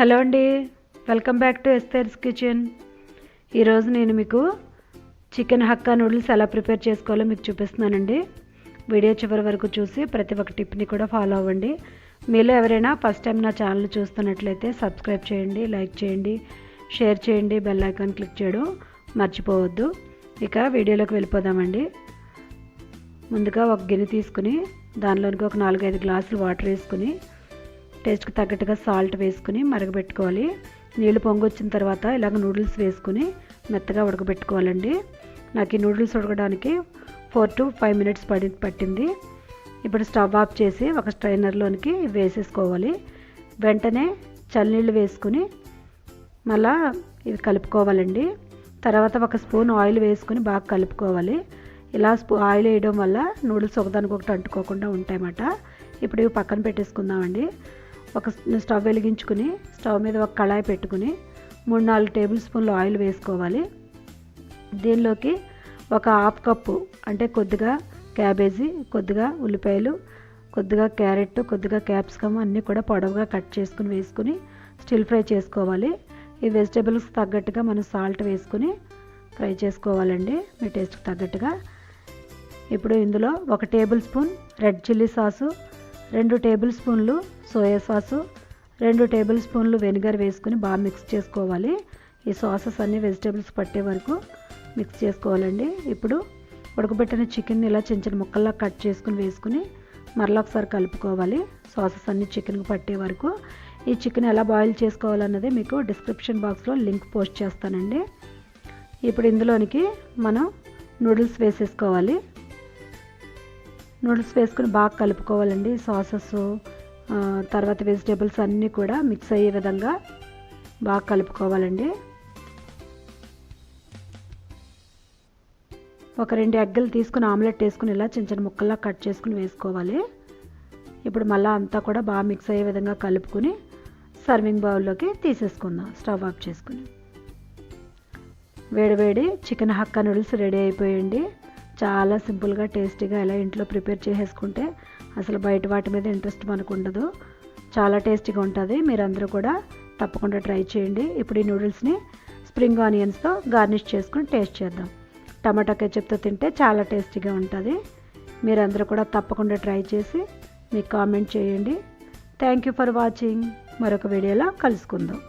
Hello అండి, welcome back to ఎస్తర్స్ kitchen. ఈరోజు నేను మీకు చికెన్ హక్కా నూడిల్స్ ఎలా ప్రిపేర్ చేసుకోవాలో మీకు చూపిస్తున్నానండి. వీడియో చివరి వరకు చూసి ప్రతి ఒక్క టిప్ని కూడా ఫాలో అవ్వండి. మీలో ఎవరైనా ఫస్ట్ టైం నా ఛానల్ చూస్తున్నట్లయితే సబ్స్క్రైబ్ చేయండి, లైక్ చేయండి, షేర్ చేయండి, బెల్ ఐకాన్ క్లిక్ చేయడం మర్చిపోవద్దు. ఇక వీడియోలోకి వెళ్ళిపోదామండి. ముందుగా ఒక గిన్నె తీసుకుని దానిలోనికి ఒక 4-5 గ్లాసులు వాటర్ వేసుకుని టేస్ట్కి తగ్గట్టుగా సాల్ట్ వేసుకుని మరగబెట్టుకోవాలి. నీళ్ళు పొంగొచ్చిన తర్వాత ఇలాగ నూడిల్స్ వేసుకుని మెత్తగా ఉడకబెట్టుకోవాలండి. నాకు ఈ నూడిల్స్ ఉడకడానికి 4 to 5 minutes పట్టింది. ఇప్పుడు స్టవ్ ఆఫ్ చేసి ఒక స్ట్రైనర్లోనికి వేసేసుకోవాలి. వెంటనే చల్లనీళ్ళు వేసుకుని మళ్ళా ఇవి కలుపుకోవాలండి. తర్వాత ఒక స్పూన్ ఆయిల్ వేసుకుని బాగా కలుపుకోవాలి. ఇలా ఆయిల్ వేయడం వల్ల నూడిల్స్ ఒకదానికొకటి అంటుకోకుండా ఉంటాయన్నమాట. ఇప్పుడు ఇవి పక్కన పెట్టేసుకుందామండి. ఒక స్టవ్ వెలిగించుకుని స్టవ్ మీద ఒక కళాయి పెట్టుకుని 3-4 టేబుల్ స్పూన్లు ఆయిల్ వేసుకోవాలి. దీనిలోకి ఒక హాఫ్ కప్పు అంటే కొద్దిగా క్యాబేజీ, కొద్దిగా ఉల్లిపాయలు, కొద్దిగా క్యారెట్, కొద్దిగా క్యాప్సికమ్ అన్నీ కూడా పొడవుగా కట్ చేసుకుని వేసుకుని స్టిల్ ఫ్రై చేసుకోవాలి. ఈ వెజిటేబుల్స్ తగ్గట్టుగా మనం సాల్ట్ వేసుకుని ఫ్రై చేసుకోవాలండి, మీ టేస్ట్కి తగ్గట్టుగా. ఇప్పుడు ఇందులో 1 table spoon red chilli sauce, 2 table స్పూన్లు సోయా సాసు, 2 టేబుల్ స్పూన్లు వెనిగర్ వేసుకుని బాగా మిక్స్ చేసుకోవాలి. ఈ సాసెస్ అన్నీ వెజిటేబుల్స్ పట్టే వరకు మిక్స్ చేసుకోవాలండి. ఇప్పుడు ఉడకబెట్టిన చికెన్ ఇలా చిన్న చిన్న ముక్కల్లా కట్ చేసుకుని వేసుకుని మరలా ఒకసారి కలుపుకోవాలి. సాసెస్ అన్నీ చికెన్కి పట్టే వరకు. ఈ చికెన్ ఎలా బాయిల్ చేసుకోవాలన్నది మీకు డిస్క్రిప్షన్ బాక్స్లో లింక్ పోస్ట్ చేస్తానండి. ఇప్పుడు ఇందులోనికి మనం నూడిల్స్ వేసేసుకోవాలి. నూడిల్స్ వేసుకుని బాగా కలుపుకోవాలండి. సాసెస్ తర్వాత వెజిటేబుల్స్ అన్నీ కూడా మిక్స్ అయ్యే విధంగా బాగా కలుపుకోవాలండి. ఒక 2 ఎగ్గులు తీసుకుని ఆమ్లెట్ వేసుకుని ఇలా చిన్న చిన్న ముక్కల్లా కట్ చేసుకుని వేసుకోవాలి. ఇప్పుడు మళ్ళీ అంతా కూడా బాగా మిక్స్ అయ్యే విధంగా కలుపుకుని సర్వింగ్ బౌల్లోకి తీసేసుకుందాం స్టవ్ ఆఫ్ చేసుకుని. వేడివేడి చికెన్ హక్కా నూడిల్స్ రెడీ అయిపోయండి. చాలా సింపుల్గా టేస్టీగా ఎలా ఇంట్లో ప్రిపేర్ చేసేసుకుంటే అసలు బయట వాటి మీద ఇంట్రెస్ట్ మనకు ఉండదు. చాలా టేస్టీగా ఉంటుంది. మీరందరూ కూడా తప్పకుండా ట్రై చేయండి. ఇప్పుడు ఈ నూడిల్స్ని స్ప్రింగ్ ఆనియన్స్తో గార్నిష్ చేసుకుని టేస్ట్ చేద్దాం. టమాటా కెచప్తో తింటే చాలా టేస్టీగా ఉంటుంది. మీరందరూ కూడా తప్పకుండా ట్రై చేసి మీకు కామెంట్ చేయండి. Thank you for watching. మరొక వీడియోలో కలుసుకుందాం.